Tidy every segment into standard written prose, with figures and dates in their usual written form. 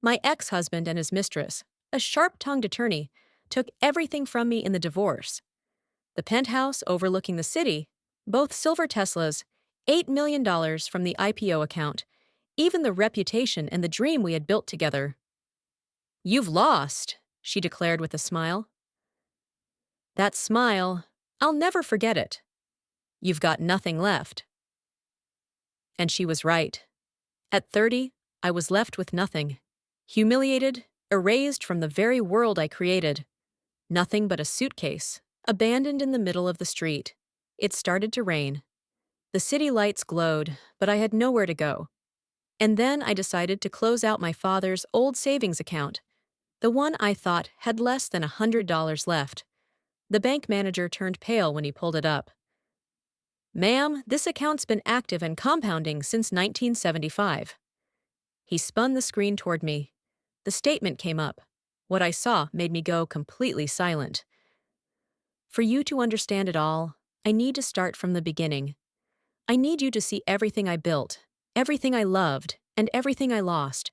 My ex-husband and his mistress, a sharp-tongued attorney, took everything from me in the divorce. The penthouse overlooking the city, both silver Teslas, $8 million from the IPO account, even the reputation and the dream we had built together. "You've lost," she declared with a smile. That smile, I'll never forget it. "You've got nothing left." And she was right. At 30, I was left with nothing. Humiliated, erased from the very world I created. Nothing but a suitcase, abandoned in the middle of the street. It started to rain. The city lights glowed, but I had nowhere to go. And then I decided to close out my father's old savings account, the one I thought had less than $100 left. The bank manager turned pale when he pulled it up. "Ma'am, this account's been active and compounding since 1975. He spun the screen toward me. The statement came up. What I saw made me go completely silent. "For you to understand it all, I need to start from the beginning. I need you to see everything I built, everything I loved, and everything I lost,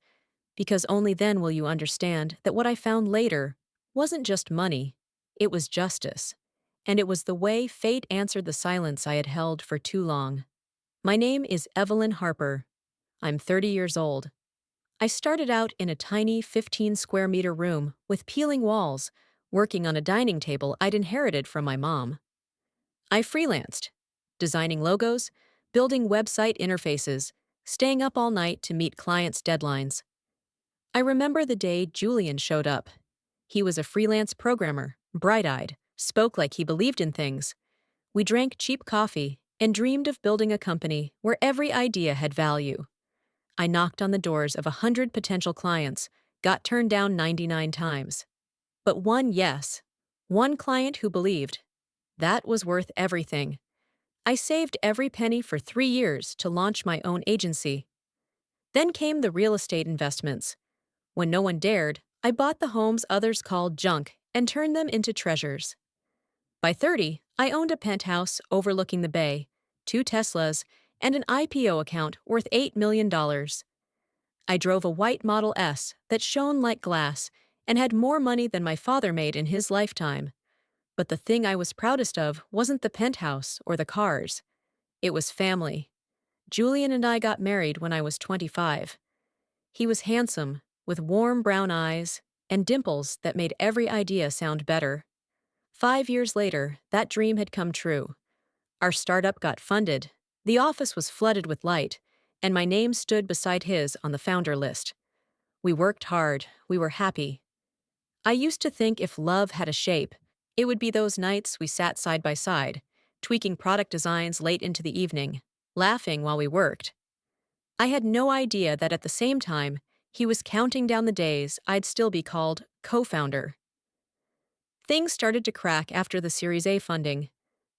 because only then will you understand that what I found later wasn't just money, it was justice, and it was the way fate answered the silence I had held for too long. My name is Evelyn Harper. I'm 30 years old. I started out in a tiny 15-square-meter room with peeling walls, working on a dining table I'd inherited from my mom. I freelanced, designing logos, building website interfaces, staying up all night to meet clients' deadlines. I remember the day Julian showed up. He was a freelance programmer, bright-eyed, spoke like he believed in things. We drank cheap coffee and dreamed of building a company where every idea had value. I knocked on the doors of 100 potential clients, got turned down 99 times. But one yes, one client who believed. That was worth everything. I saved every penny for 3 years to launch my own agency. Then came the real estate investments. When no one dared, I bought the homes others called junk and turned them into treasures. By 30, I owned a penthouse overlooking the bay, 2 Teslas, and an IPO account worth $8 million. I drove a white Model S that shone like glass and had more money than my father made in his lifetime. But the thing I was proudest of wasn't the penthouse or the cars. It was family. Julian and I got married when I was 25. He was handsome, with warm brown eyes and dimples that made every idea sound better. 5 years later, that dream had come true. Our startup got funded, the office was flooded with light, and my name stood beside his on the founder list. We worked hard, we were happy. I used to think if love had a shape, it would be those nights we sat side by side, tweaking product designs late into the evening, laughing while we worked. I had no idea that at the same time, he was counting down the days I'd still be called co-founder. Things started to crack after the Series A funding.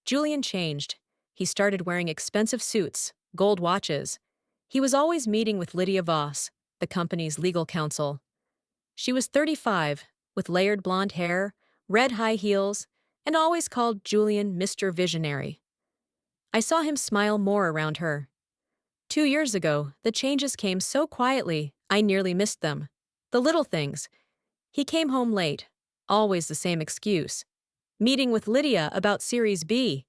Julian changed. He started wearing expensive suits, gold watches. He was always meeting with Lydia Voss, the company's legal counsel. She was 35, with layered blonde hair, red high heels, and always called Julian Mr. Visionary. I saw him smile more around her. 2 years ago, the changes came so quietly, I nearly missed them. The little things. He came home late, always the same excuse. Meeting with Lydia about Series B.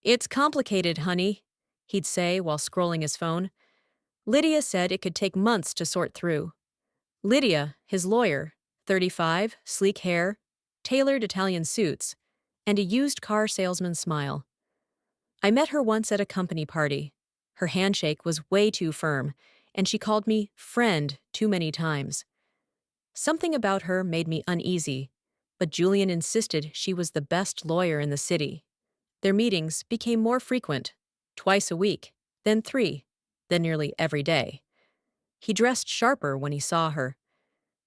"It's complicated, honey," he'd say while scrolling his phone. Lydia said it could take months to sort through. Lydia, his lawyer, 35, sleek hair, tailored Italian suits, and a used car salesman's smile. I met her once at a company party. Her handshake was way too firm, and she called me friend too many times. Something about her made me uneasy, but Julian insisted she was the best lawyer in the city. Their meetings became more frequent, twice a week, then 3, then nearly every day. He dressed sharper when he saw her.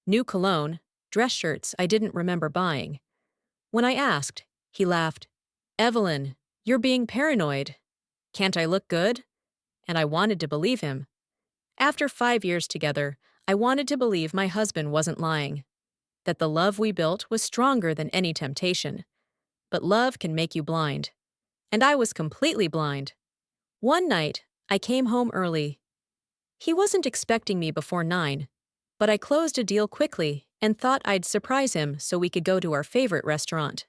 New cologne, dress shirts I didn't remember buying. When I asked, he laughed. "Evelyn, you're being paranoid. Can't I look good?" And I wanted to believe him. After 5 years together, I wanted to believe my husband wasn't lying, that the love we built was stronger than any temptation. But love can make you blind. And I was completely blind. One night, I came home early. He wasn't expecting me before 9, but I closed a deal quickly and thought I'd surprise him so we could go to our favorite restaurant.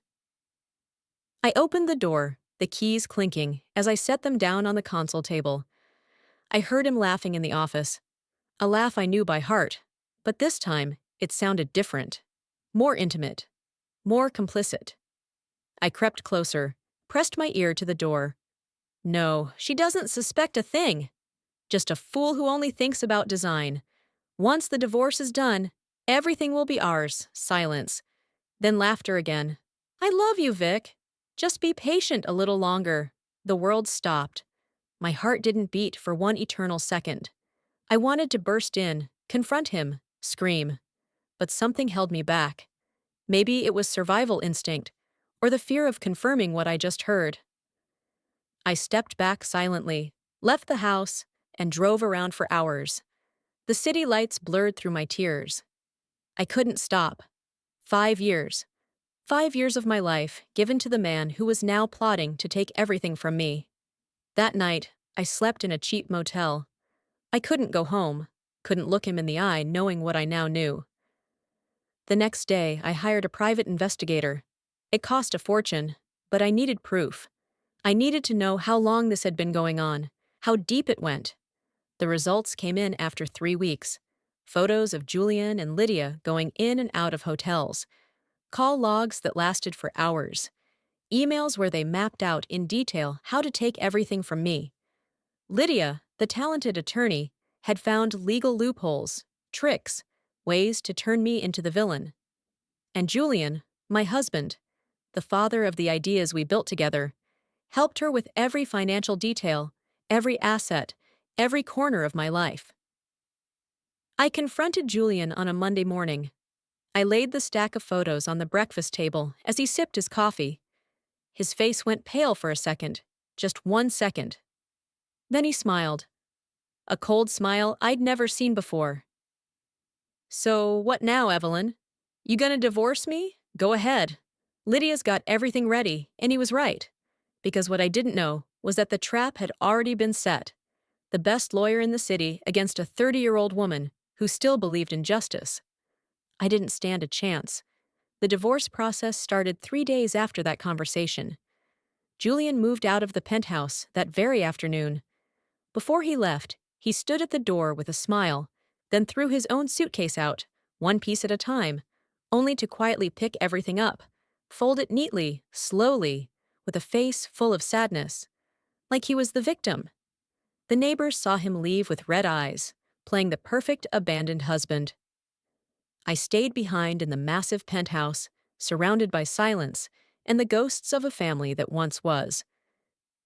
I opened the door, the keys clinking, as I set them down on the console table. I heard him laughing in the office, a laugh I knew by heart, but this time it sounded different, more intimate, more complicit. I crept closer, pressed my ear to the door. No, she doesn't suspect a thing. Just a fool who only thinks about design. Once the divorce is done, everything will be ours. Silence. Then laughter again. I love you, Vic. Just be patient a little longer. The world stopped. My heart didn't beat for one eternal second. I wanted to burst in, confront him, scream. But something held me back. Maybe it was survival instinct, or the fear of confirming what I just heard. I stepped back silently, left the house, and drove around for hours. The city lights blurred through my tears. I couldn't stop. 5 years. 5 years of my life given to the man who was now plotting to take everything from me. That night, I slept in a cheap motel. I couldn't go home, couldn't look him in the eye knowing what I now knew. The next day, I hired a private investigator. It cost a fortune, but I needed proof. I needed to know how long this had been going on, how deep it went. The results came in after 3 weeks. Photos of Julian and Lydia going in and out of hotels. Call logs that lasted for hours. Emails where they mapped out in detail how to take everything from me. Lydia, the talented attorney, had found legal loopholes, tricks, ways to turn me into the villain. And Julian, my husband, the father of the ideas we built together, helped her with every financial detail, every asset, every corner of my life. I confronted Julian on a Monday morning. I laid the stack of photos on the breakfast table as he sipped his coffee. His face went pale for a second, just 1 second. Then he smiled. A cold smile I'd never seen before. So what now, Evelyn? You gonna divorce me? Go ahead. Lydia's got everything ready, and he was right. Because what I didn't know was that the trap had already been set. The best lawyer in the city against a 30-year-old woman who still believed in justice. I didn't stand a chance. The divorce process started 3 days after that conversation. Julian moved out of the penthouse that very afternoon. Before he left, he stood at the door with a smile, then threw his own suitcase out, one piece at a time, only to quietly pick everything up, fold it neatly, slowly, with a face full of sadness, like he was the victim. The neighbors saw him leave with red eyes, playing the perfect abandoned husband. I stayed behind in the massive penthouse, surrounded by silence and the ghosts of a family that once was.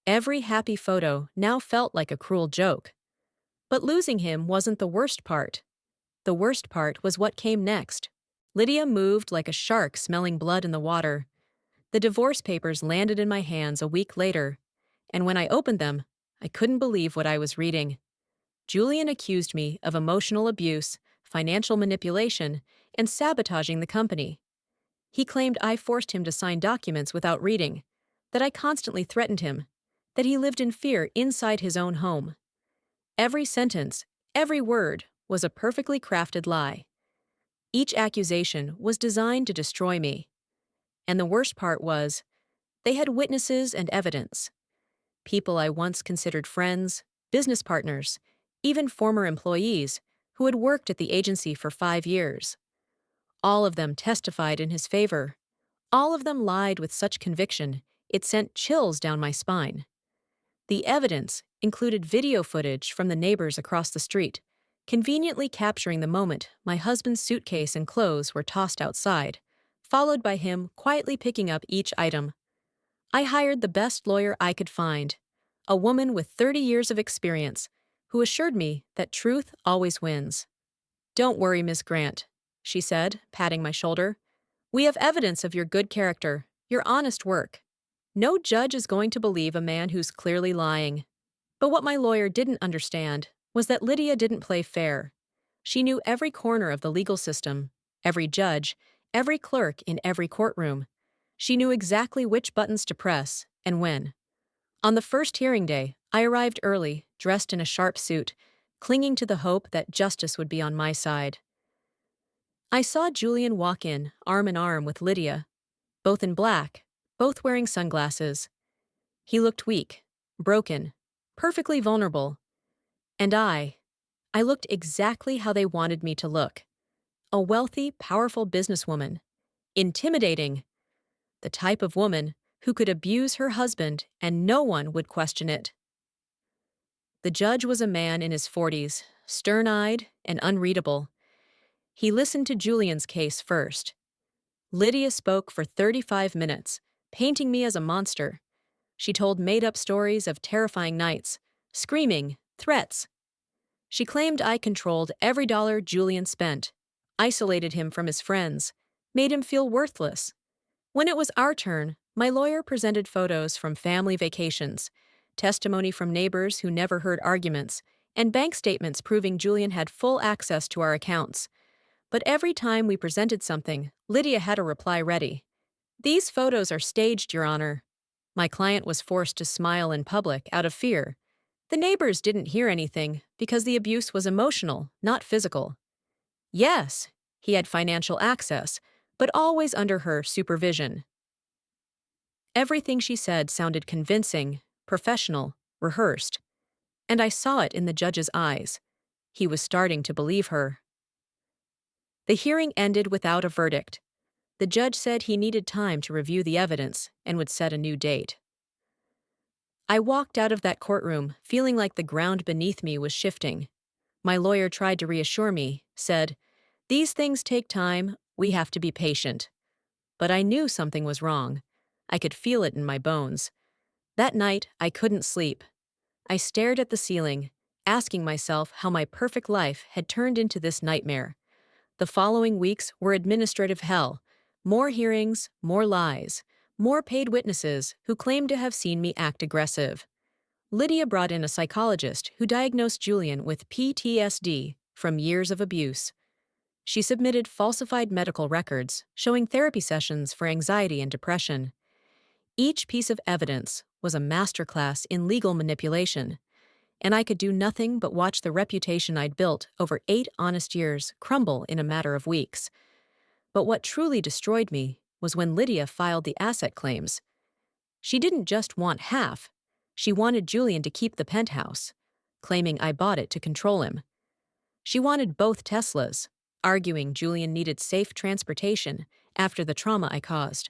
Every happy photo now felt like a cruel joke. But losing him wasn't the worst part. The worst part was what came next. Lydia moved like a shark smelling blood in the water. The divorce papers landed in my hands a week later, and when I opened them, I couldn't believe what I was reading. Julian accused me of emotional abuse, financial manipulation, and sabotaging the company. He claimed I forced him to sign documents without reading, that I constantly threatened him, that he lived in fear inside his own home. Every sentence, every word, was a perfectly crafted lie. Each accusation was designed to destroy me. And the worst part was, they had witnesses and evidence. People I once considered friends, business partners, even former employees who had worked at the agency for 5 years. All of them testified in his favor. All of them lied with such conviction, it sent chills down my spine. The evidence included video footage from the neighbors across the street, conveniently capturing the moment my husband's suitcase and clothes were tossed outside, followed by him quietly picking up each item. I hired the best lawyer I could find, a woman with 30 years of experience, who assured me that truth always wins. "Don't worry, Miss Grant," she said, patting my shoulder. "We have evidence of your good character, your honest work. No judge is going to believe a man who's clearly lying." But what my lawyer didn't understand was that Lydia didn't play fair. She knew every corner of the legal system, every judge, every clerk in every courtroom. She knew exactly which buttons to press and when. On the first hearing day, I arrived early, dressed in a sharp suit, clinging to the hope that justice would be on my side. I saw Julian walk in, arm in arm with Lydia, both in black, both wearing sunglasses. He looked weak, broken, perfectly vulnerable. And I looked exactly how they wanted me to look. A wealthy, powerful businesswoman. Intimidating. The type of woman who could abuse her husband and no one would question it. The judge was a man in his 40s, stern-eyed and unreadable. He listened to Julian's case first. Lydia spoke for 35 minutes, painting me as a monster. She told made-up stories of terrifying nights, screaming, threats. She claimed I controlled every dollar Julian spent, isolated him from his friends, made him feel worthless. When it was our turn, my lawyer presented photos from family vacations, testimony from neighbors who never heard arguments, and bank statements proving Julian had full access to our accounts. But every time we presented something, Lydia had a reply ready. "These photos are staged, Your Honor." My client was forced to smile in public out of fear. The neighbors didn't hear anything because the abuse was emotional, not physical. Yes, he had financial access, but always under her supervision. Everything she said sounded convincing, professional, rehearsed. And I saw it in the judge's eyes. He was starting to believe her. The hearing ended without a verdict. The judge said he needed time to review the evidence and would set a new date. I walked out of that courtroom feeling like the ground beneath me was shifting. My lawyer tried to reassure me, said, "These things take time, we have to be patient." But I knew something was wrong. I could feel it in my bones. That night, I couldn't sleep. I stared at the ceiling, asking myself how my perfect life had turned into this nightmare. The following weeks were administrative hell. More hearings, more lies, more paid witnesses who claimed to have seen me act aggressive. Lydia brought in a psychologist who diagnosed Julian with PTSD from years of abuse. She submitted falsified medical records showing therapy sessions for anxiety and depression. Each piece of evidence was a masterclass in legal manipulation, and I could do nothing but watch the reputation I'd built over 8 honest years crumble in a matter of weeks. But what truly destroyed me was when Lydia filed the asset claims. She didn't just want half. She wanted Julian to keep the penthouse, claiming I bought it to control him. She wanted both Teslas, arguing Julian needed safe transportation after the trauma I caused.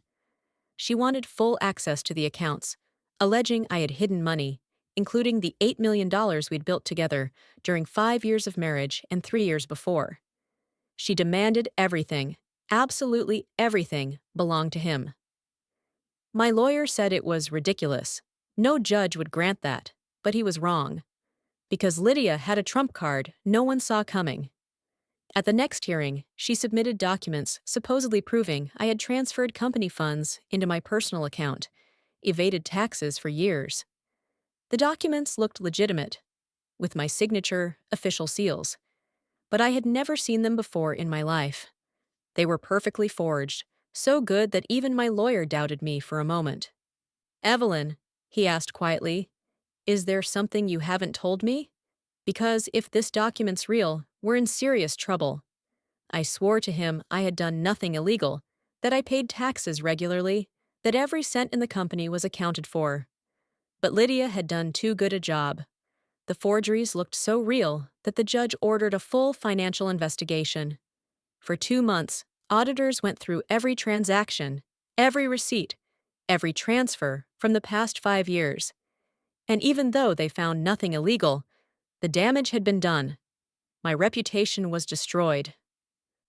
She wanted full access to the accounts, alleging I had hidden money, including the $8 million we'd built together during 5 years of marriage and 3 years before. She demanded everything, absolutely everything, belonged to him. My lawyer said it was ridiculous. No judge would grant that, but he was wrong. Because Lydia had a trump card no one saw coming. At the next hearing, she submitted documents supposedly proving I had transferred company funds into my personal account, evaded taxes for years. The documents looked legitimate, with my signature, official seals. But I had never seen them before in my life. They were perfectly forged, so good that even my lawyer doubted me for a moment. "Evelyn," he asked quietly, "is there something you haven't told me? Because if this document's real, we're in serious trouble." I swore to him I had done nothing illegal, that I paid taxes regularly, that every cent in the company was accounted for. But Lydia had done too good a job. The forgeries looked so real that the judge ordered a full financial investigation. For 2 months, auditors went through every transaction, every receipt, every transfer from the past 5 years. And even though they found nothing illegal, the damage had been done. My reputation was destroyed.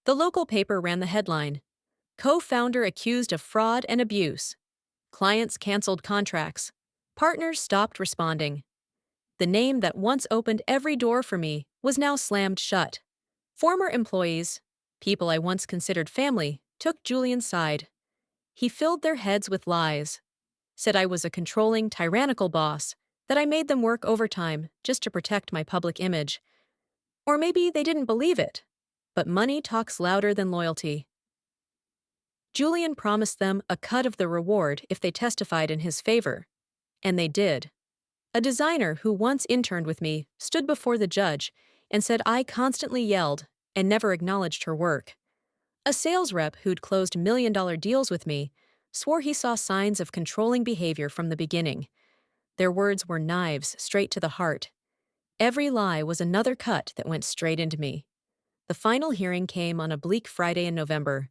The local paper ran the headline, "Co-founder accused of fraud and abuse. Clients canceled contracts. Partners stopped responding." The name that once opened every door for me was now slammed shut. Former employees, people I once considered family, took Julian's side. He filled their heads with lies, said I was a controlling, tyrannical boss, that I made them work overtime just to protect my public image. Or maybe they didn't believe it, but money talks louder than loyalty. Julian promised them a cut of the reward if they testified in his favor, and they did. A designer who once interned with me stood before the judge and said I constantly yelled and never acknowledged her work. A sales rep who'd closed million-dollar deals with me swore he saw signs of controlling behavior from the beginning. Their words were knives straight to the heart. Every lie was another cut that went straight into me. The final hearing came on a bleak Friday in November.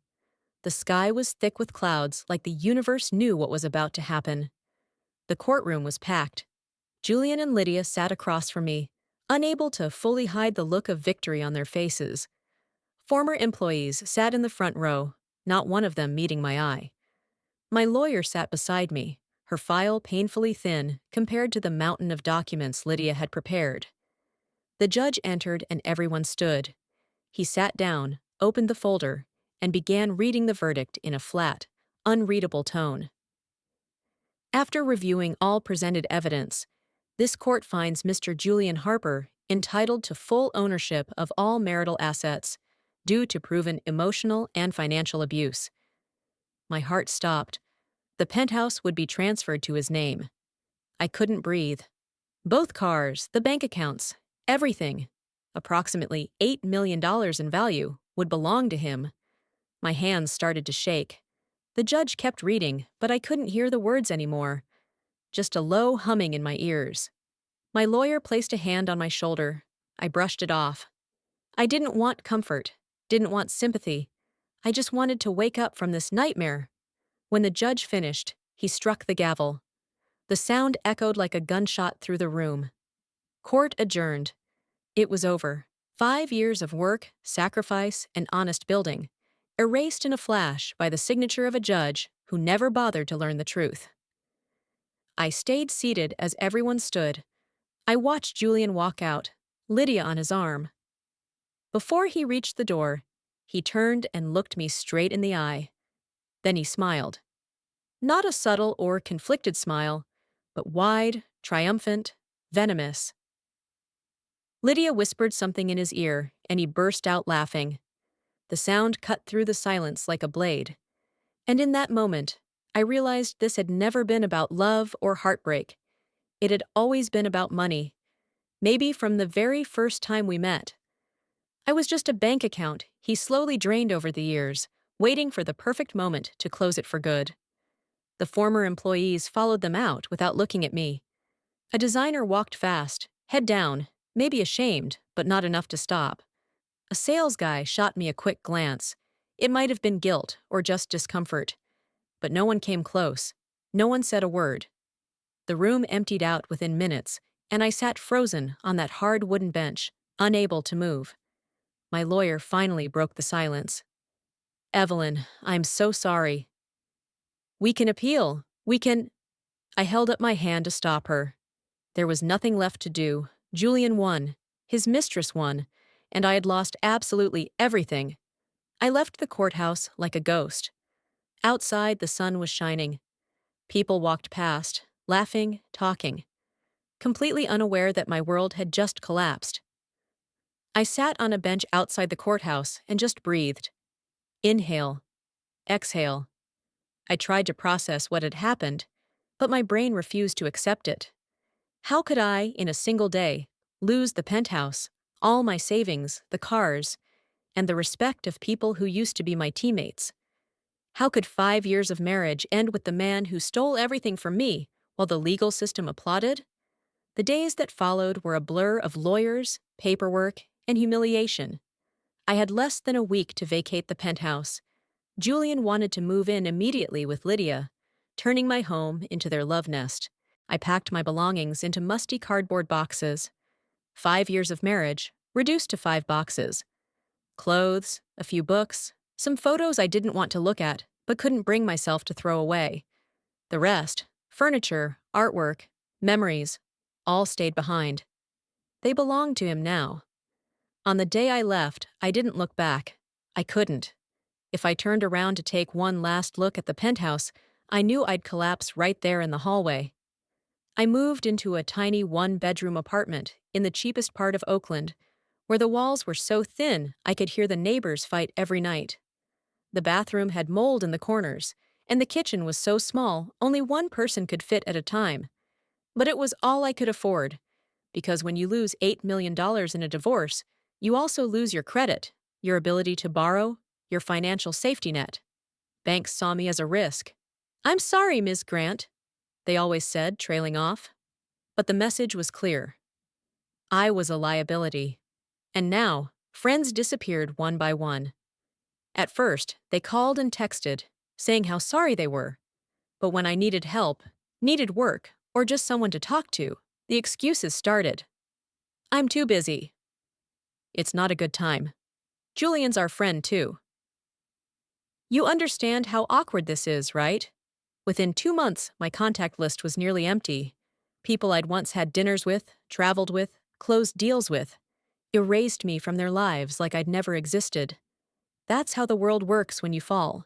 The sky was thick with clouds, like the universe knew what was about to happen. The courtroom was packed. Julian and Lydia sat across from me, unable to fully hide the look of victory on their faces. Former employees sat in the front row, not one of them meeting my eye. My lawyer sat beside me, her file painfully thin compared to the mountain of documents Lydia had prepared. The judge entered and everyone stood. He sat down, opened the folder, and began reading the verdict in a flat, unreadable tone. After reviewing all presented evidence, this court finds Mr. Julian Harper entitled to full ownership of all marital assets due to proven emotional and financial abuse. My heart stopped. The penthouse would be transferred to his name. I couldn't breathe. Both cars, the bank accounts, everything, approximately $8 million in value, would belong to him. My hands started to shake. The judge kept reading, but I couldn't hear the words anymore. Just a low humming in my ears. My lawyer placed a hand on my shoulder. I brushed it off. I didn't want comfort, didn't want sympathy. I just wanted to wake up from this nightmare. When the judge finished, he struck the gavel. The sound echoed like a gunshot through the room. Court adjourned. It was over. 5 years of work, sacrifice, and honest building, erased in a flash by the signature of a judge who never bothered to learn the truth. I stayed seated as everyone stood. I watched Julian walk out, Lydia on his arm. Before he reached the door, he turned and looked me straight in the eye. Then he smiled. Not a subtle or conflicted smile, but wide, triumphant, venomous. Lydia whispered something in his ear, and he burst out laughing. The sound cut through the silence like a blade. And in that moment, I realized this had never been about love or heartbreak. It had always been about money. Maybe from the very first time we met. I was just a bank account he slowly drained over the years, waiting for the perfect moment to close it for good. The former employees followed them out without looking at me. A designer walked fast, head down, maybe ashamed, but not enough to stop. A sales guy shot me a quick glance. It might have been guilt or just discomfort. But no one came close. No one said a word. The room emptied out within minutes, and I sat frozen on that hard wooden bench, unable to move. My lawyer finally broke the silence. "Evelyn, I'm so sorry." "We can appeal. We can—" I held up my hand to stop her. There was nothing left to do. Julian won. His mistress won. And I had lost absolutely everything. I left the courthouse like a ghost. Outside, the sun was shining. People walked past, laughing, talking, completely unaware that my world had just collapsed. I sat on a bench outside the courthouse and just breathed. Inhale. Exhale. I tried to process what had happened, but my brain refused to accept it. How could I, in a single day, lose the penthouse, all my savings, the cars, and the respect of people who used to be my teammates? How could 5 years of marriage end with the man who stole everything from me while the legal system applauded? The days that followed were a blur of lawyers, paperwork, and humiliation. I had less than a week to vacate the penthouse. Julian wanted to move in immediately with Lydia, turning my home into their love nest. I packed my belongings into musty cardboard boxes. 5 years of marriage, reduced to 5 boxes. Clothes, a few books, some photos I didn't want to look at, but couldn't bring myself to throw away. The rest, furniture, artwork, memories, all stayed behind. They belonged to him now. On the day I left, I didn't look back. I couldn't. If I turned around to take one last look at the penthouse, I knew I'd collapse right there in the hallway. I moved into a tiny one-bedroom apartment in the cheapest part of Oakland, where the walls were so thin I could hear the neighbors fight every night. The bathroom had mold in the corners, and the kitchen was so small only one person could fit at a time. But it was all I could afford, because when you lose $8 million in a divorce, you also lose your credit, your ability to borrow, your financial safety net. Banks saw me as a risk. I'm sorry, Ms. Grant, they always said, trailing off. But the message was clear. I was a liability. And now, friends disappeared one by one. At first, they called and texted, saying how sorry they were. But when I needed help, needed work, or just someone to talk to, the excuses started. I'm too busy. It's not a good time. Julian's our friend, too. You understand how awkward this is, right? Within 2 months, my contact list was nearly empty. People I'd once had dinners with, traveled with, closed deals with, erased me from their lives like I'd never existed. That's how the world works when you fall.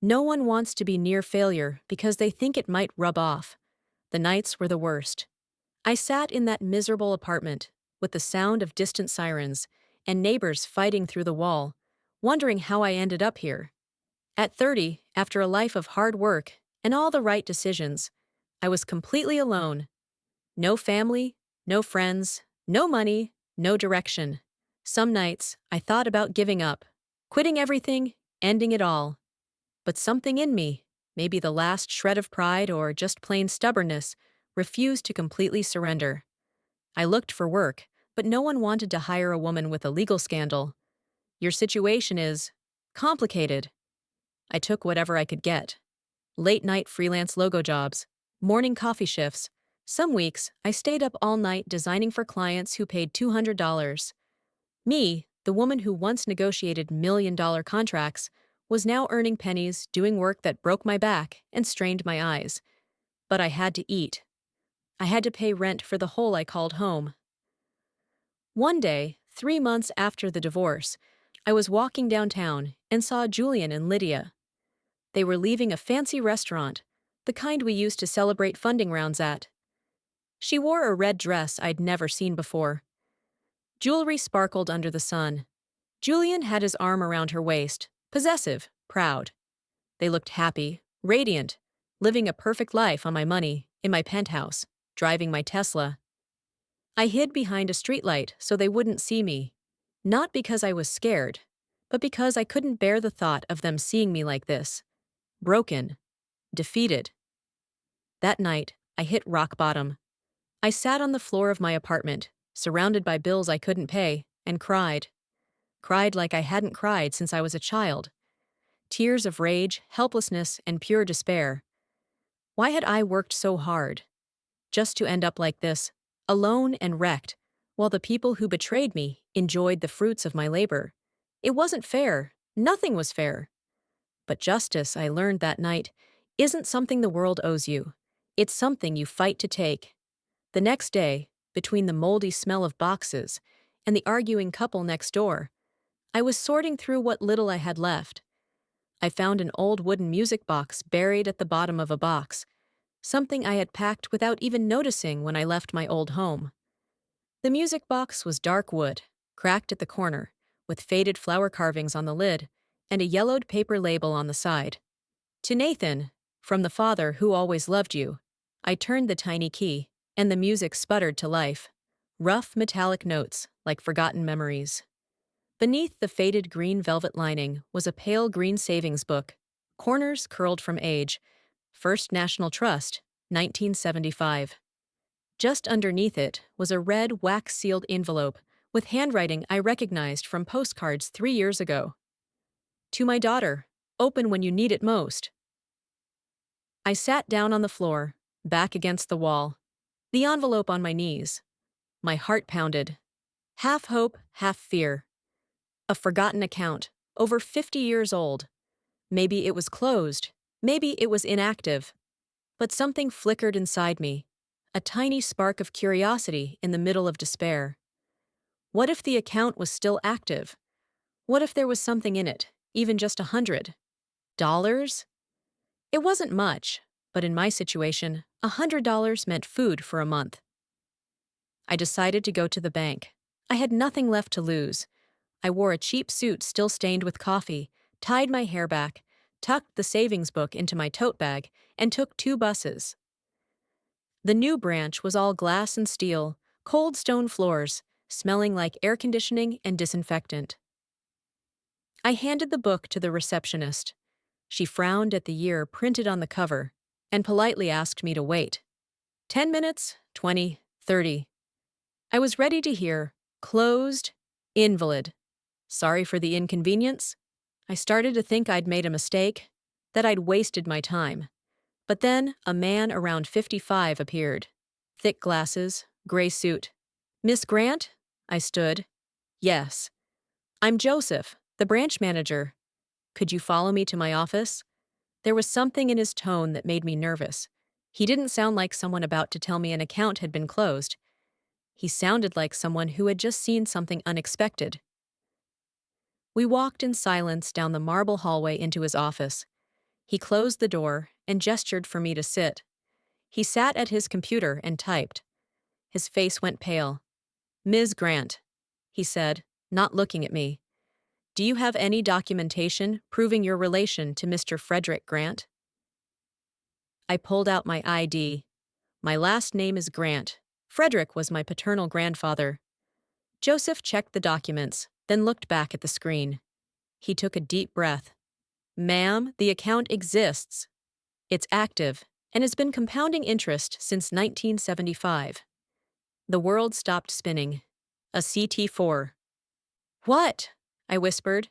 No one wants to be near failure because they think it might rub off. The nights were the worst. I sat in that miserable apartment, with the sound of distant sirens and neighbors fighting through the wall, wondering how I ended up here. At 30, after a life of hard work and all the right decisions, I was completely alone. No family, no friends, no money, no direction. Some nights, I thought about giving up, quitting everything, ending it all. But something in me, maybe the last shred of pride or just plain stubbornness, refused to completely surrender. I looked for work, but no one wanted to hire a woman with a legal scandal. Your situation is complicated. I took whatever I could get. Late-night freelance logo jobs, morning coffee shifts. Some weeks, I stayed up all night designing for clients who paid $200. Me, the woman who once negotiated million-dollar contracts, was now earning pennies doing work that broke my back and strained my eyes. But I had to eat. I had to pay rent for the hole I called home. One day, 3 months after the divorce, I was walking downtown and saw Julian and Lydia. They were leaving a fancy restaurant, the kind we used to celebrate funding rounds at. She wore a red dress I'd never seen before. Jewelry sparkled under the sun. Julian had his arm around her waist, possessive, proud. They looked happy, radiant, living a perfect life on my money, in my penthouse, driving my Tesla. I hid behind a streetlight so they wouldn't see me. Not because I was scared, but because I couldn't bear the thought of them seeing me like this. Broken. Defeated. That night, I hit rock bottom. I sat on the floor of my apartment, surrounded by bills I couldn't pay, and cried. Cried like I hadn't cried since I was a child. Tears of rage, helplessness, and pure despair. Why had I worked so hard? Just to end up like this, alone and wrecked, while the people who betrayed me enjoyed the fruits of my labor. It wasn't fair. Nothing was fair. But justice, I learned that night, isn't something the world owes you. It's something you fight to take. The next day, between the moldy smell of boxes and the arguing couple next door, I was sorting through what little I had left. I found an old wooden music box buried at the bottom of a box, something I had packed without even noticing when I left my old home. The music box was dark wood, cracked at the corner, with faded flower carvings on the lid and a yellowed paper label on the side. To Nathan, from the Father who always loved you, I turned the tiny key, and the music sputtered to life. Rough metallic notes, like forgotten memories. Beneath the faded green velvet lining was a pale green savings book, corners curled from age. First National Trust, 1975. Just underneath it was a red wax-sealed envelope with handwriting I recognized from postcards 3 years ago. To my daughter, open when you need it most. I sat down on the floor, back against the wall, the envelope on my knees. My heart pounded. Half hope, half fear. A forgotten account, over 50 years old. Maybe it was closed, maybe it was inactive. But something flickered inside me, a tiny spark of curiosity in the middle of despair. What if the account was still active? What if there was something in it, even just $100? It wasn't much, but in my situation, $100 meant food for a month. I decided to go to the bank. I had nothing left to lose. I wore a cheap suit still stained with coffee, tied my hair back, tucked the savings book into my tote bag, and took 2 buses. The new branch was all glass and steel, cold stone floors, smelling like air conditioning and disinfectant. I handed the book to the receptionist. She frowned at the year printed on the cover and politely asked me to wait. 10 minutes, 20, 30. I was ready to hear, closed, invalid. Sorry for the inconvenience. I started to think I'd made a mistake, that I'd wasted my time. But then a man around 55 appeared. Thick glasses, gray suit. Miss Grant? I stood. Yes. I'm Joseph, the branch manager. Could you follow me to my office? There was something in his tone that made me nervous. He didn't sound like someone about to tell me an account had been closed. He sounded like someone who had just seen something unexpected. We walked in silence down the marble hallway into his office. He closed the door and gestured for me to sit. He sat at his computer and typed. His face went pale. Ms. Grant, he said, not looking at me. Do you have any documentation proving your relation to Mr. Frederick Grant? I pulled out my ID. My last name is Grant. Frederick was my paternal grandfather. Joseph checked the documents, then looked back at the screen. He took a deep breath. Ma'am, the account exists. It's active and has been compounding interest since 1975. The world stopped spinning. A CT4. What? I whispered.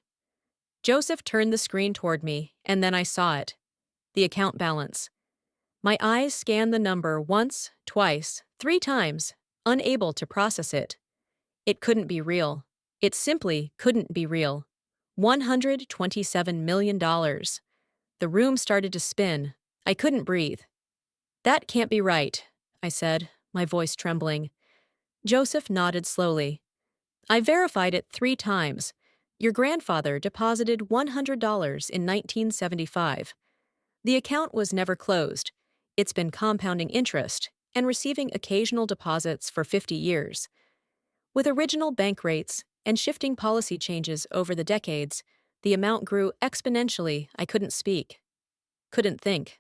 Joseph turned the screen toward me, and then I saw it. The account balance. My eyes scanned the number once, twice, 3 times, unable to process it. It couldn't be real. It simply couldn't be real. $127 million. The room started to spin. I couldn't breathe. That can't be right, I said, my voice trembling. Joseph nodded slowly. I verified it 3 times. Your grandfather deposited $100 in 1975. The account was never closed. It's been compounding interest and receiving occasional deposits for 50 years. With original bank rates and shifting policy changes over the decades, the amount grew exponentially. I couldn't speak. Couldn't think.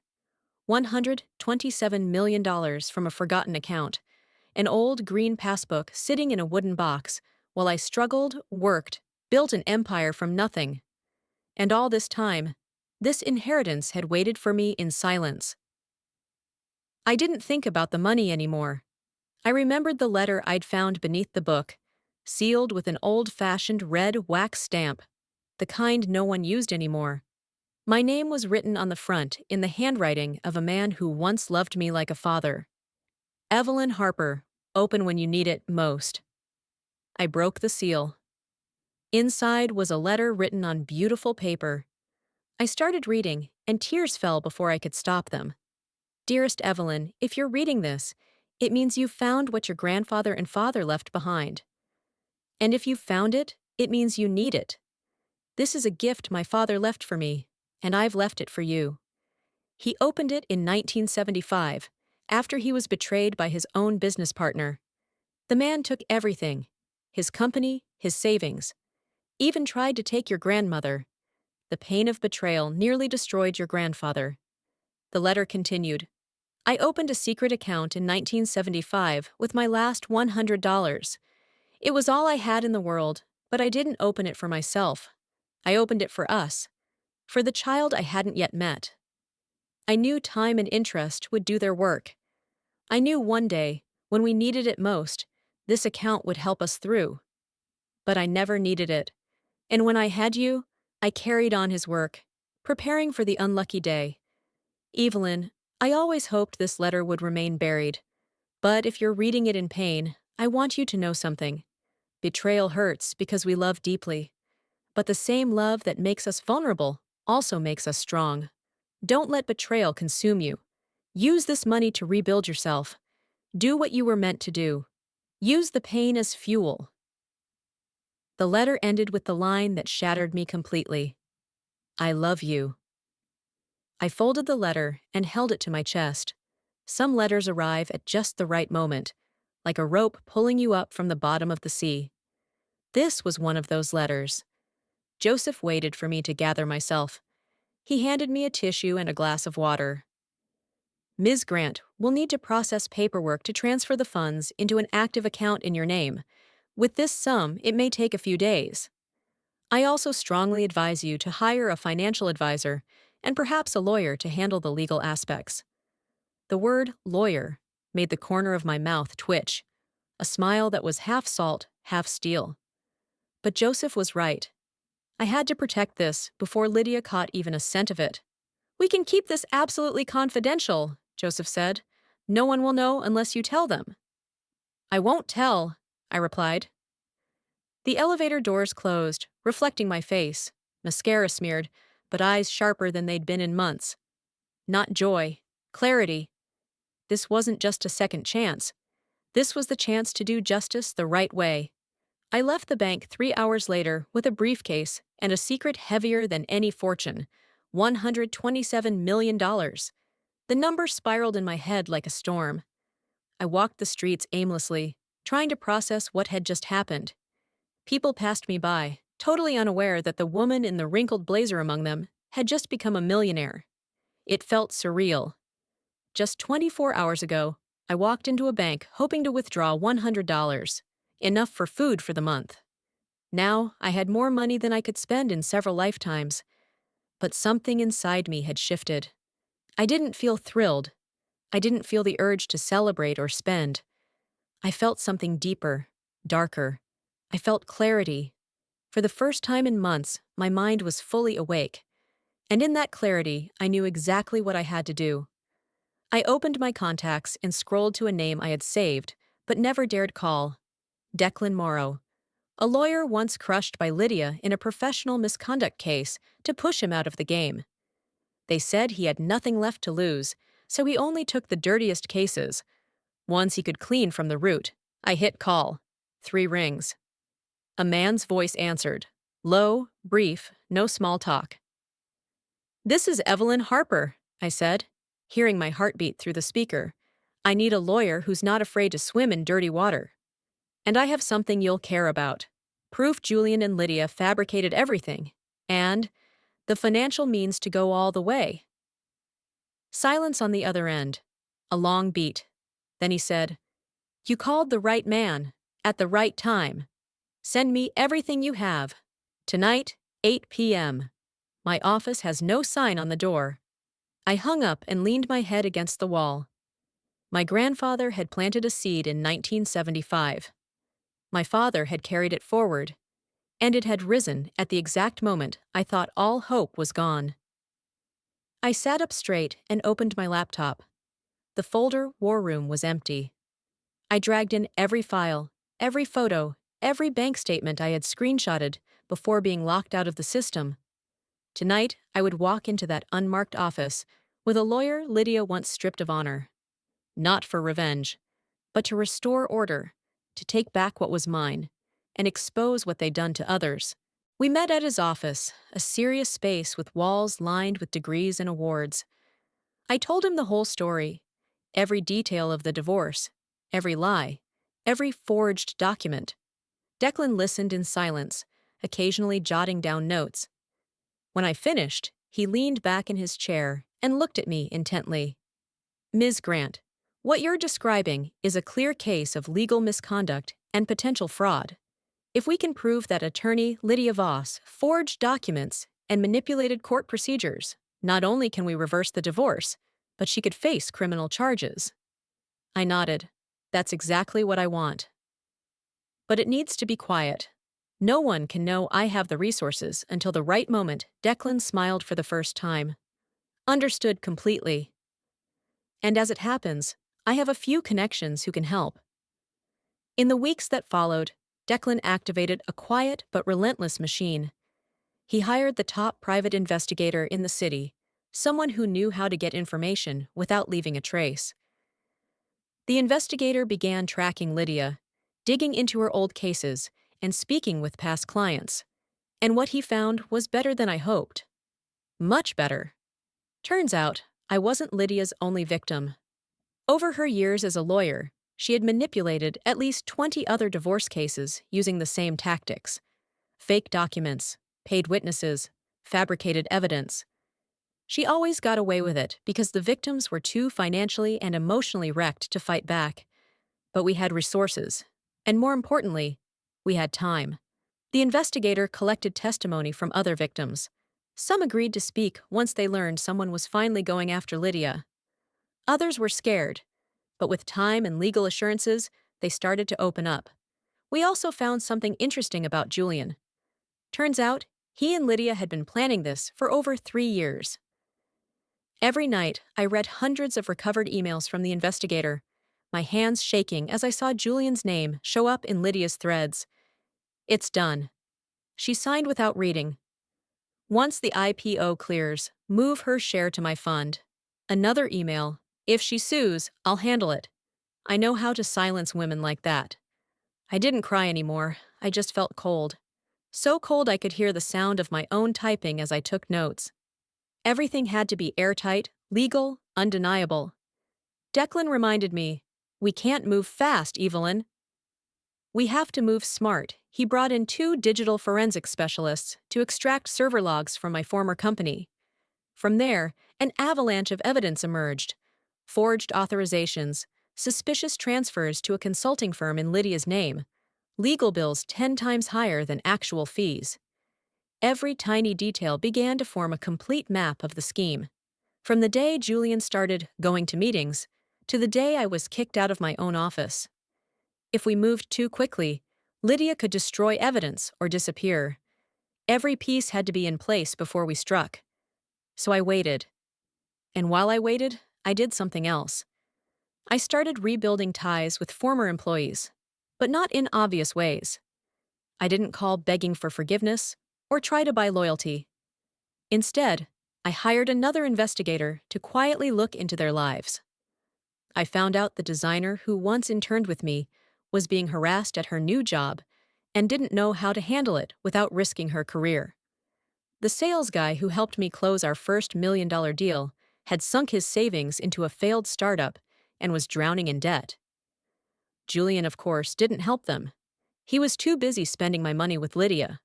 $127 million from a forgotten account. An old green passbook sitting in a wooden box while I struggled, worked, built an empire from nothing. And all this time, this inheritance had waited for me in silence. I didn't think about the money anymore. I remembered the letter I'd found beneath the book, sealed with an old-fashioned red wax stamp, the kind no one used anymore. My name was written on the front in the handwriting of a man who once loved me like a father. Evelyn Harper, open when you need it most. I broke the seal. Inside was a letter written on beautiful paper. I started reading, and tears fell before I could stop them. Dearest Evelyn, if you're reading this, it means you've found what your grandfather and father left behind. And if you've found it, it means you need it. This is a gift my father left for me, and I've left it for you. He opened it in 1975, after he was betrayed by his own business partner. The man took everything, his company, his savings, even tried to take your grandmother. The pain of betrayal nearly destroyed your grandfather. The letter continued. I opened a secret account in 1975 with my last $100. It was all I had in the world, but I didn't open it for myself. I opened it for us, for the child I hadn't yet met. I knew time and interest would do their work. I knew one day, when we needed it most, this account would help us through. But I never needed it. And when I had you, I carried on his work, preparing for the unlucky day. Evelyn, I always hoped this letter would remain buried. But if you're reading it in pain, I want you to know something. Betrayal hurts because we love deeply. But the same love that makes us vulnerable also makes us strong. Don't let betrayal consume you. Use this money to rebuild yourself. Do what you were meant to do. Use the pain as fuel. The letter ended with the line that shattered me completely. I love you. I folded the letter and held it to my chest. Some letters arrive at just the right moment, like a rope pulling you up from the bottom of the sea. This was one of those letters. Joseph waited for me to gather myself. He handed me a tissue and a glass of water. Ms. Grant will need to process paperwork to transfer the funds into an active account in your name. With this sum, it may take a few days. I also strongly advise you to hire a financial advisor and perhaps a lawyer to handle the legal aspects. The word lawyer made the corner of my mouth twitch, a smile that was half salt, half steel. But Joseph was right. I had to protect this before Lydia caught even a scent of it. We can keep this absolutely confidential, Joseph said. No one will know unless you tell them. I won't tell, I replied. The elevator doors closed, reflecting my face, mascara smeared, but eyes sharper than they'd been in months. Not joy, clarity. This wasn't just a second chance. This was the chance to do justice the right way. I left the bank 3 hours later with a briefcase and a secret heavier than any fortune, $127 million. The number spiraled in my head like a storm. I walked the streets aimlessly, trying to process what had just happened. People passed me by, totally unaware that the woman in the wrinkled blazer among them had just become a millionaire. It felt surreal. Just 24 hours ago, I walked into a bank hoping to withdraw $100, enough for food for the month. Now, I had more money than I could spend in several lifetimes. But something inside me had shifted. I didn't feel thrilled. I didn't feel the urge to celebrate or spend. I felt something deeper, darker. I felt clarity. For the first time in months, my mind was fully awake. And in that clarity, I knew exactly what I had to do. I opened my contacts and scrolled to a name I had saved, but never dared call. Declan Morrow, a lawyer once crushed by Lydia in a professional misconduct case to push him out of the game. They said he had nothing left to lose, so he only took the dirtiest cases. Ones he could clean from the root. I hit call. 3 rings. A man's voice answered. Low, brief, no small talk. "This is Evelyn Harper," I said, hearing my heartbeat through the speaker. "I need a lawyer who's not afraid to swim in dirty water. And I have something you'll care about. Proof Julian and Lydia fabricated everything. And the financial means to go all the way." Silence on the other end. A long beat. Then he said, "You called the right man, at the right time. Send me everything you have. Tonight, 8 p.m. My office has no sign on the door." I hung up and leaned my head against the wall. My grandfather had planted a seed in 1975. My father had carried it forward, and it had risen at the exact moment I thought all hope was gone. I sat up straight and opened my laptop. The folder War Room was empty. I dragged in every file, every photo, every bank statement I had screenshotted before being locked out of the system. Tonight, I would walk into that unmarked office with a lawyer Lydia once stripped of honor. Not for revenge, but to restore order, to take back what was mine, and expose what they'd done to others. We met at his office, a serious space with walls lined with degrees and awards. I told him the whole story, every detail of the divorce, every lie, every forged document. Declan listened in silence, occasionally jotting down notes. When I finished, he leaned back in his chair and looked at me intently. "Ms. Grant, what you're describing is a clear case of legal misconduct and potential fraud. If we can prove that attorney Lydia Voss forged documents and manipulated court procedures, not only can we reverse the divorce, but she could face criminal charges." I nodded. That's exactly what I want. But it needs to be quiet. No one can know I have the resources until the right moment. Declan smiled for the first time. Understood completely. And as it happens, I have a few connections who can help. In the weeks that followed, Declan activated a quiet but relentless machine. He hired the top private investigator in the city, someone who knew how to get information without leaving a trace. The investigator began tracking Lydia, digging into her old cases, and speaking with past clients. And what he found was better than I hoped. Much better. Turns out, I wasn't Lydia's only victim. Over her years as a lawyer, she had manipulated at least 20 other divorce cases using the same tactics. Fake documents, paid witnesses, fabricated evidence. She always got away with it because the victims were too financially and emotionally wrecked to fight back. But we had resources, and more importantly, we had time. The investigator collected testimony from other victims. Some agreed to speak once they learned someone was finally going after Lydia. Others were scared, but with time and legal assurances, they started to open up. We also found something interesting about Julian. Turns out, he and Lydia had been planning this for over 3 years. Every night, I read hundreds of recovered emails from the investigator, my hands shaking as I saw Julian's name show up in Lydia's threads. It's done. She signed without reading. Once the IPO clears, move her share to my fund. Another email. If she sues, I'll handle it. I know how to silence women like that. I didn't cry anymore. I just felt cold. So cold I could hear the sound of my own typing as I took notes. Everything had to be airtight, legal, undeniable. Declan reminded me, "We can't move fast, Evelyn. We have to move smart." He brought in 2 digital forensics specialists to extract server logs from my former company. From there, an avalanche of evidence emerged. Forged authorizations, suspicious transfers to a consulting firm in Lydia's name, legal bills 10 times higher than actual fees. Every tiny detail began to form a complete map of the scheme. From the day Julian started going to meetings, to the day I was kicked out of my own office. If we moved too quickly, Lydia could destroy evidence or disappear. Every piece had to be in place before we struck. So I waited. And while I waited, I did something else. I started rebuilding ties with former employees, but not in obvious ways. I didn't call begging for forgiveness or try to buy loyalty. Instead, I hired another investigator to quietly look into their lives. I found out the designer who once interned with me was being harassed at her new job and didn't know how to handle it without risking her career. The sales guy who helped me close our first $1 million deal had sunk his savings into a failed startup and was drowning in debt. Julian, of course, didn't help them. He was too busy spending my money with Lydia.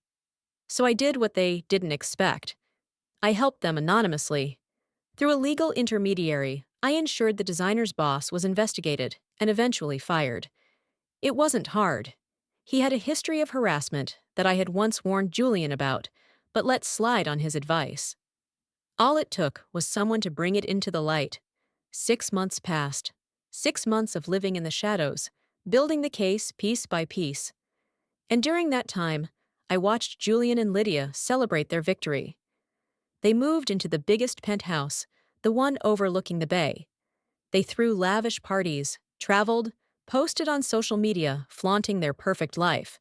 So I did what they didn't expect. I helped them anonymously. Through a legal intermediary, I ensured the designer's boss was investigated and eventually fired. It wasn't hard. He had a history of harassment that I had once warned Julian about, but let slide on his advice. All it took was someone to bring it into the light. 6 months passed. 6 months of living in the shadows, building the case piece by piece. And during that time, I watched Julian and Lydia celebrate their victory. They moved into the biggest penthouse, the one overlooking the bay. They threw lavish parties, traveled, posted on social media, flaunting their perfect life.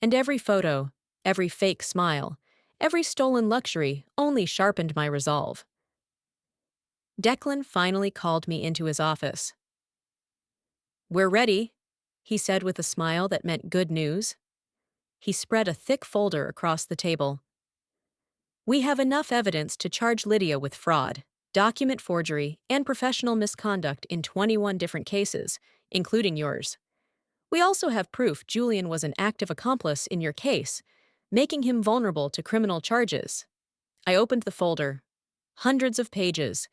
And every photo, every fake smile, every stolen luxury only sharpened my resolve. Declan finally called me into his office. "We're ready," he said with a smile that meant good news. He spread a thick folder across the table. "We have enough evidence to charge Lydia with fraud, document forgery, and professional misconduct in 21 different cases, including yours. We also have proof Julian was an active accomplice in your case, making him vulnerable to criminal charges." I opened the folder. Hundreds of pages.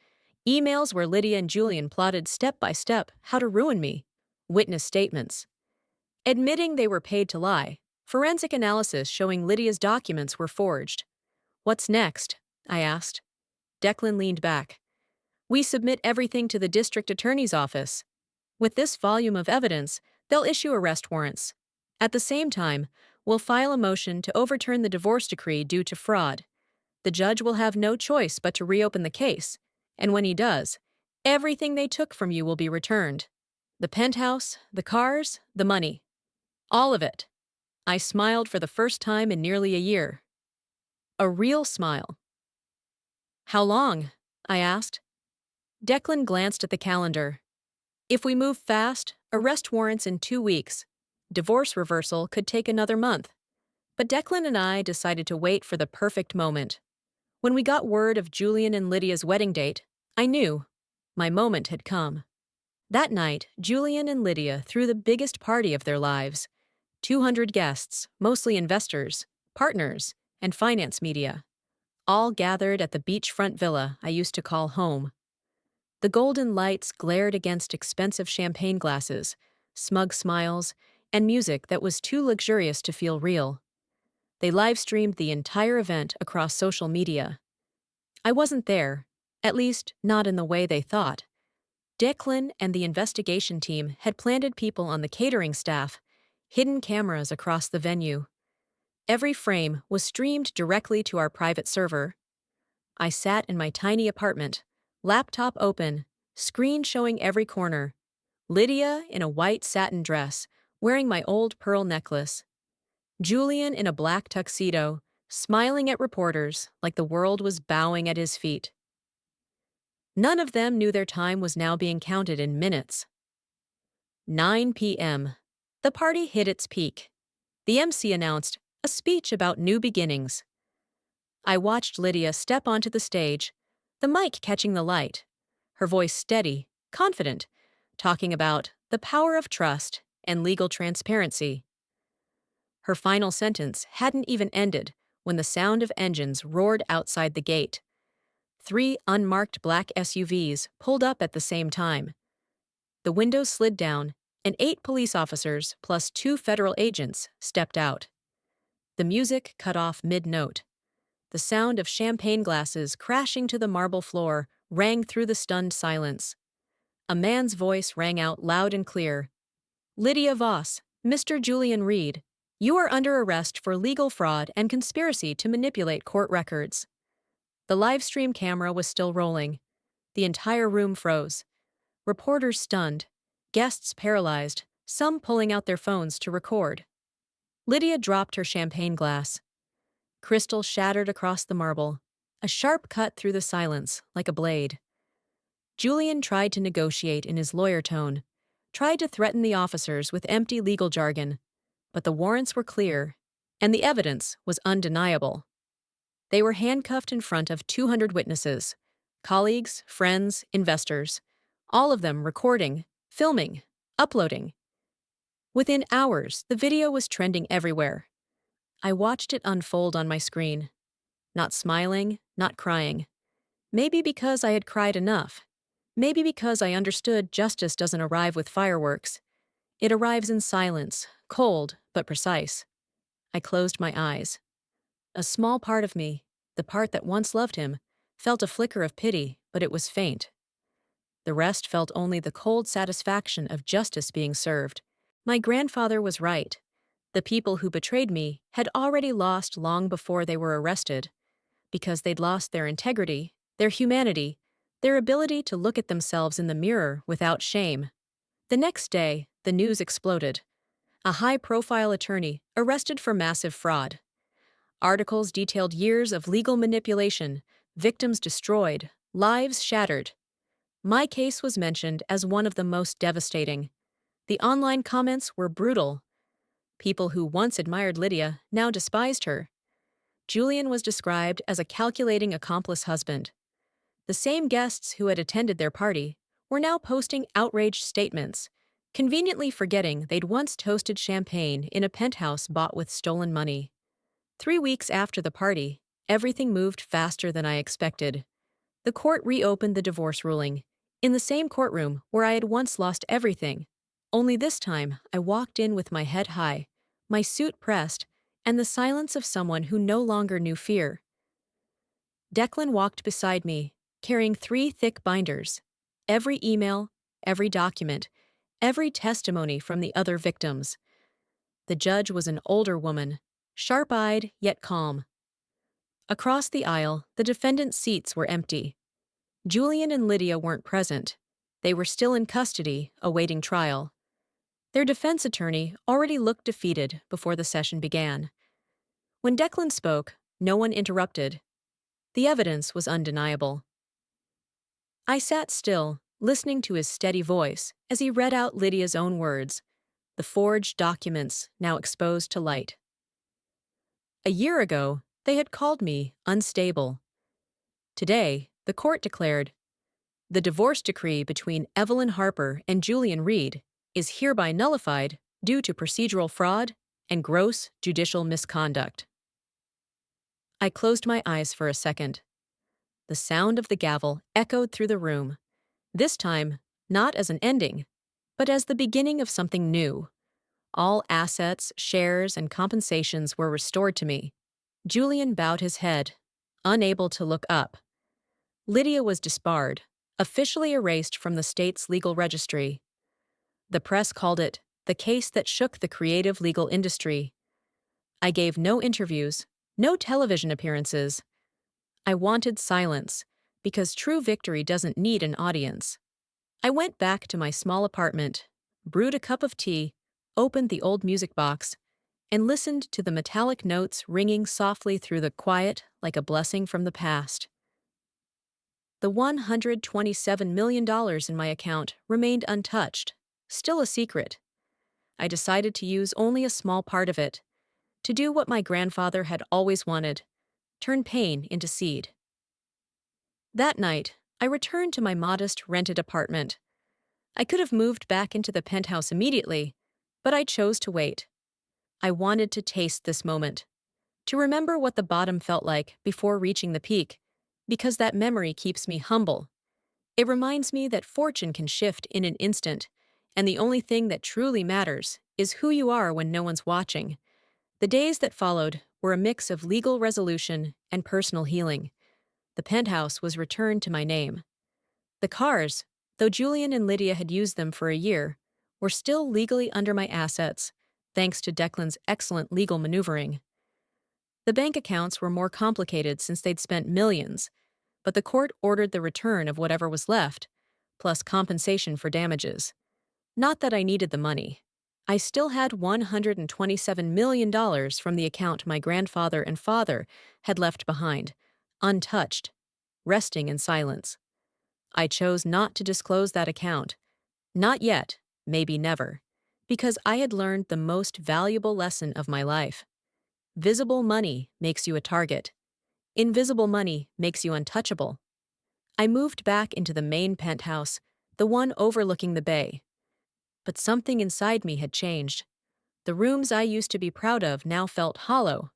Emails where Lydia and Julian plotted step by step how to ruin me. Witness statements. Admitting they were paid to lie. Forensic analysis showing Lydia's documents were forged. "What's next?" I asked. Declan leaned back. "We submit everything to the district attorney's office. With this volume of evidence, they'll issue arrest warrants. At the same time, we'll file a motion to overturn the divorce decree due to fraud. The judge will have no choice but to reopen the case, and when he does, everything they took from you will be returned. The penthouse, the cars, the money. All of it." I smiled for the first time in nearly a year. A real smile. "How long?" I asked. Declan glanced at the calendar. "If we move fast, arrest warrants in 2 weeks. Divorce reversal could take another month." But Declan and I decided to wait for the perfect moment. When we got word of Julian and Lydia's wedding date, I knew my moment had come. That night, Julian and Lydia threw the biggest party of their lives. 200 guests, mostly investors, partners, and finance media, all gathered at the beachfront villa I used to call home. The golden lights glared against expensive champagne glasses, smug smiles, and music that was too luxurious to feel real. They live-streamed the entire event across social media. I wasn't there, at least not in the way they thought. Declan and the investigation team had planted people on the catering staff, hidden cameras across the venue. Every frame was streamed directly to our private server. I sat in my tiny apartment, laptop open, screen showing every corner. Lydia in a white satin dress, wearing my old pearl necklace. Julian in a black tuxedo, smiling at reporters like the world was bowing at his feet. None of them knew their time was now being counted in minutes. 9 p.m. The party hit its peak. The MC announced a speech about new beginnings. I watched Lydia step onto the stage, the mic catching the light, her voice steady, confident, talking about the power of trust and legal transparency. Her final sentence hadn't even ended when the sound of engines roared outside the gate. 3 unmarked black SUVs pulled up at the same time. The windows slid down, and 8 police officers plus 2 federal agents stepped out. The music cut off mid-note. The sound of champagne glasses crashing to the marble floor rang through the stunned silence. A man's voice rang out loud and clear. "Lydia Voss, Mr. Julian Reed, you are under arrest for legal fraud and conspiracy to manipulate court records." The live stream camera was still rolling. The entire room froze. Reporters stunned, guests paralyzed, some pulling out their phones to record. Lydia dropped her champagne glass. Crystal shattered across the marble, a sharp cut through the silence like a blade. Julian tried to negotiate in his lawyer tone, tried to threaten the officers with empty legal jargon, but the warrants were clear, and the evidence was undeniable. They were handcuffed in front of 200 witnesses, colleagues, friends, investors, all of them recording, filming, uploading. Within hours, the video was trending everywhere. I watched it unfold on my screen. Not smiling, not crying. Maybe because I had cried enough. Maybe because I understood justice doesn't arrive with fireworks. It arrives in silence, cold but precise. I closed my eyes. A small part of me, the part that once loved him, felt a flicker of pity, but it was faint. The rest felt only the cold satisfaction of justice being served. My grandfather was right. The people who betrayed me had already lost long before they were arrested, because they'd lost their integrity, their humanity, their ability to look at themselves in the mirror without shame. The next day, the news exploded. A high-profile attorney arrested for massive fraud. Articles detailed years of legal manipulation, victims destroyed, lives shattered. My case was mentioned as one of the most devastating. The online comments were brutal. People who once admired Lydia now despised her. Julian was described as a calculating accomplice husband. The same guests who had attended their party were now posting outraged statements, conveniently forgetting they'd once toasted champagne in a penthouse bought with stolen money. 3 weeks after the party, everything moved faster than I expected. The court reopened the divorce ruling, in the same courtroom where I had once lost everything. Only this time, I walked in with my head high, my suit pressed, and the silence of someone who no longer knew fear. Declan walked beside me, carrying 3 thick binders. Every email, every document, every testimony from the other victims. The judge was an older woman, sharp-eyed yet calm. Across the aisle, the defendant's seats were empty. Julian and Lydia weren't present. They were still in custody, awaiting trial. Their defense attorney already looked defeated before the session began. When Declan spoke, no one interrupted. The evidence was undeniable. I sat still, listening to his steady voice as he read out Lydia's own words, the forged documents now exposed to light. A year ago, they had called me unstable. Today, the court declared, "The divorce decree between Evelyn Harper and Julian Reed is hereby nullified due to procedural fraud and gross judicial misconduct." I closed my eyes for a second. The sound of the gavel echoed through the room, this time not as an ending, but as the beginning of something new. All assets, shares, and compensations were restored to me. Julian bowed his head, unable to look up. Lydia was disbarred, officially erased from the state's legal registry. The press called it the case that shook the creative legal industry. I gave no interviews, no television appearances. I wanted silence, because true victory doesn't need an audience. I went back to my small apartment, brewed a cup of tea, opened the old music box, and listened to the metallic notes ringing softly through the quiet like a blessing from the past. The $127 million in my account remained untouched, still a secret. I decided to use only a small part of it, to do what my grandfather had always wanted: turn pain into seed. That night, I returned to my modest rented apartment. I could have moved back into the penthouse immediately, but I chose to wait. I wanted to taste this moment, to remember what the bottom felt like before reaching the peak, because that memory keeps me humble. It reminds me that fortune can shift in an instant, and the only thing that truly matters is who you are when no one's watching. The days that followed were a mix of legal resolution and personal healing. The penthouse was returned to my name. The cars, though Julian and Lydia had used them for a year, were still legally under my assets, thanks to Declan's excellent legal maneuvering. The bank accounts were more complicated since they'd spent millions, but the court ordered the return of whatever was left, plus compensation for damages. Not that I needed the money. I still had $127 million from the account my grandfather and father had left behind, untouched, resting in silence. I chose not to disclose that account. Not yet, maybe never, because I had learned the most valuable lesson of my life. Visible money makes you a target. Invisible money makes you untouchable. I moved back into the main penthouse, the one overlooking the bay. But something inside me had changed. The rooms I used to be proud of now felt hollow.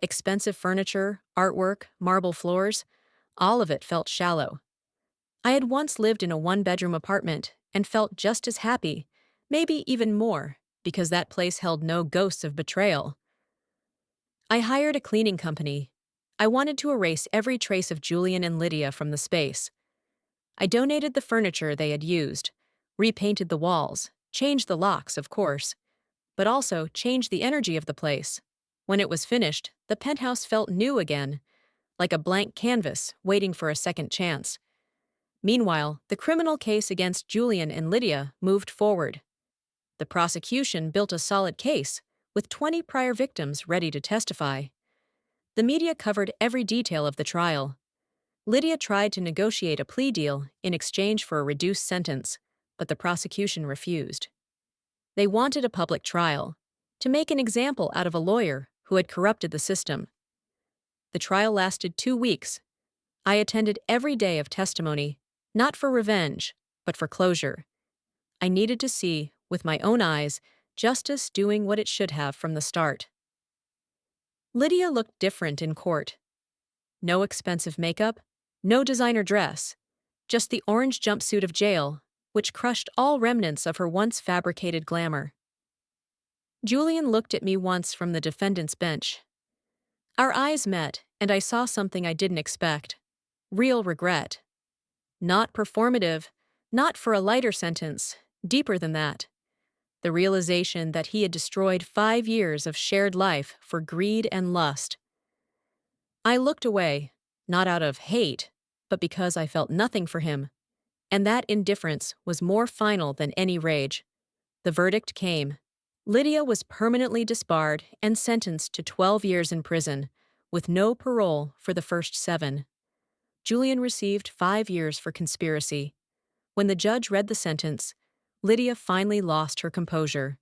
Expensive furniture, artwork, marble floors, all of it felt shallow. I had once lived in a one-bedroom apartment and felt just as happy, maybe even more, because that place held no ghosts of betrayal. I hired a cleaning company. I wanted to erase every trace of Julian and Lydia from the space. I donated the furniture they had used, repainted the walls, changed the locks, of course, but also changed the energy of the place. When it was finished, the penthouse felt new again, like a blank canvas waiting for a second chance. Meanwhile, the criminal case against Julian and Lydia moved forward. The prosecution built a solid case, with 20 prior victims ready to testify. The media covered every detail of the trial. Lydia tried to negotiate a plea deal in exchange for a reduced sentence, but the prosecution refused. They wanted a public trial, to make an example out of a lawyer who had corrupted the system. The trial lasted 2 weeks. I attended every day of testimony, not for revenge, but for closure. I needed to see, with my own eyes, justice doing what it should have from the start. Lydia looked different in court. No expensive makeup, no designer dress, just the orange jumpsuit of jail, which crushed all remnants of her once fabricated glamour. Julian looked at me once from the defendant's bench. Our eyes met, and I saw something I didn't expect: real regret. Not performative, not for a lighter sentence, deeper than that. The realization that he had destroyed 5 years of shared life for greed and lust. I looked away, not out of hate, but because I felt nothing for him, and that indifference was more final than any rage. The verdict came. Lydia was permanently disbarred and sentenced to 12 years in prison, with no parole for the first 7. Julian received 5 years for conspiracy. When the judge read the sentence, Lydia finally lost her composure.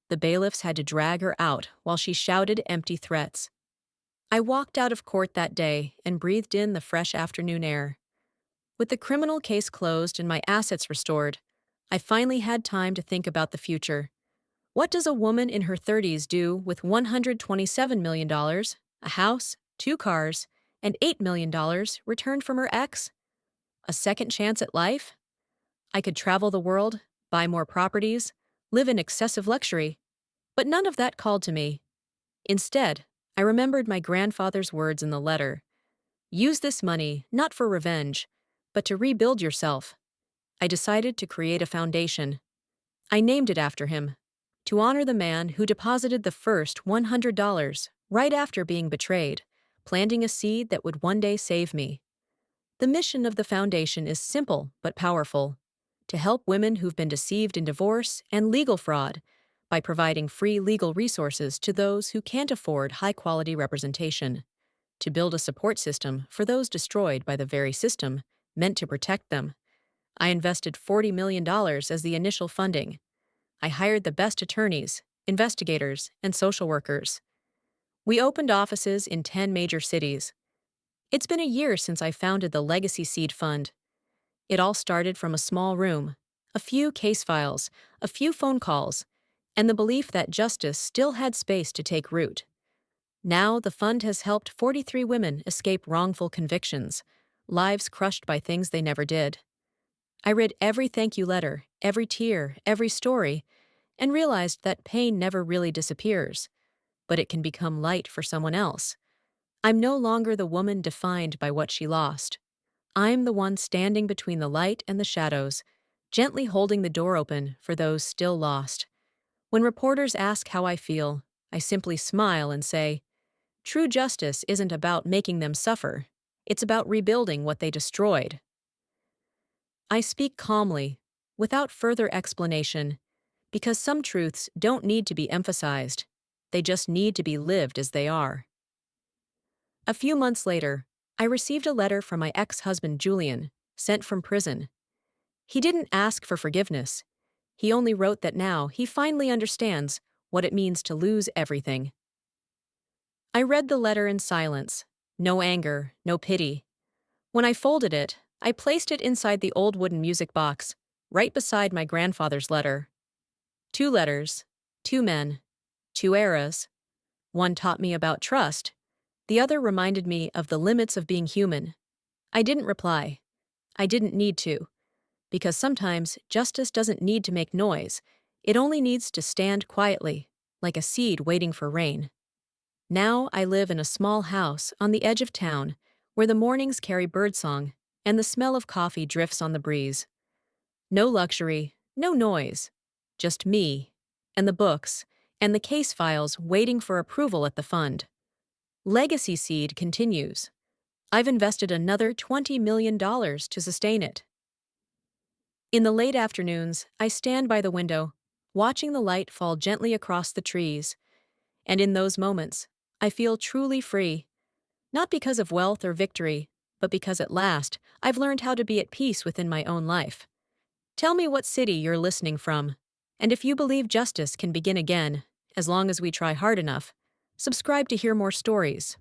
The bailiffs had to drag her out while she shouted empty threats. I walked out of court that day and breathed in the fresh afternoon air. With the criminal case closed and my assets restored, I finally had time to think about the future. What does a woman in her 30s do with $127 million, a house, 2 cars, and $8 million returned from her ex? A second chance at life? I could travel the world, buy more properties, live in excessive luxury. But none of that called to me. Instead, I remembered my grandfather's words in the letter. Use this money not for revenge, but to rebuild yourself. I decided to create a foundation. I named it after him, to honor the man who deposited the first $100 right after being betrayed, planting a seed that would one day save me. The mission of the foundation is simple but powerful: to help women who've been deceived in divorce and legal fraud by providing free legal resources to those who can't afford high-quality representation, to build a support system for those destroyed by the very system meant to protect them. I invested $40 million as the initial funding. I hired the best attorneys, investigators, and social workers. We opened offices in 10 major cities. It's been a year since I founded the Legacy Seed Fund. It all started from a small room, a few case files, a few phone calls, and the belief that justice still had space to take root. Now, the fund has helped 43 women escape wrongful convictions, lives crushed by things they never did. I read every thank you letter, every tear, every story, and realized that pain never really disappears, but it can become light for someone else. I'm no longer the woman defined by what she lost. I'm the one standing between the light and the shadows, gently holding the door open for those still lost. When reporters ask how I feel, I simply smile and say, true justice isn't about making them suffer. It's about rebuilding what they destroyed. I speak calmly, without further explanation, because some truths don't need to be emphasized. They just need to be lived as they are. A few months later, I received a letter from my ex-husband Julian, sent from prison. He didn't ask for forgiveness. He only wrote that now he finally understands what it means to lose everything. I read the letter in silence. No anger, no pity. When I folded it, I placed it inside the old wooden music box, right beside my grandfather's letter. 2 letters, 2 men, 2 eras. One taught me about trust. The other reminded me of the limits of being human. I didn't reply. I didn't need to, because sometimes justice doesn't need to make noise. It only needs to stand quietly, like a seed waiting for rain. Now I live in a small house on the edge of town, where the mornings carry birdsong and the smell of coffee drifts on the breeze. No luxury, no noise, just me, and the books, and the case files waiting for approval at the fund. Legacy Seed continues. I've invested another $20 million to sustain it. In the late afternoons, I stand by the window, watching the light fall gently across the trees, and in those moments, I feel truly free. Not because of wealth or victory, but because at last I've learned how to be at peace within my own life. Tell me what city you're listening from, and if you believe justice can begin again, as long as we try hard enough. Subscribe to hear more stories.